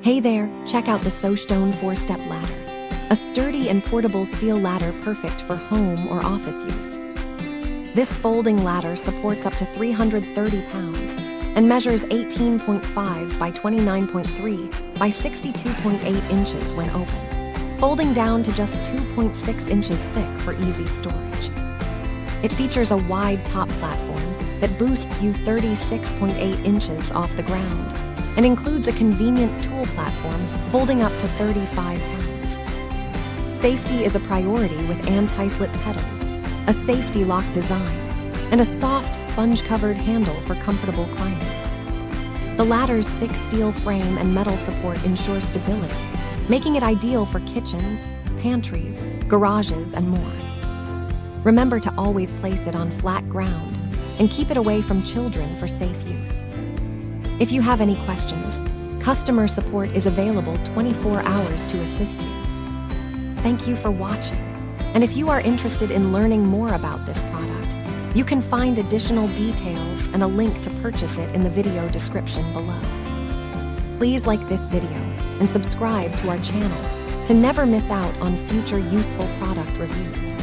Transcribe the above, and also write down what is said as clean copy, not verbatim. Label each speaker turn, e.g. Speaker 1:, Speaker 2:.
Speaker 1: Hey there, check out the SocTone 4-step ladder, a sturdy and portable steel ladder perfect for home or office use. This folding ladder supports up to 330 pounds and measures 18.5 by 29.3 by 62.8 inches when open, folding down to just 2.6 inches thick for easy storage. It features a wide top platform that boosts you 36.8 inches off the ground and includes a convenient tool platform holding up to 35 pounds. Safety is a priority with anti-slip pedals, a safety lock design, and a soft sponge-covered handle for comfortable climbing. The ladder's thick steel frame and metal support ensure stability, making it ideal for kitchens, pantries, garages, and more. Remember to always place it on flat ground and keep it away from children for safe use. If you have any questions, customer support is available 24 hours to assist you. Thank you for watching, and if you are interested in learning more about this product, you can find additional details and a link to purchase it in the video description below. Please like this video and subscribe to our channel to never miss out on future useful product reviews.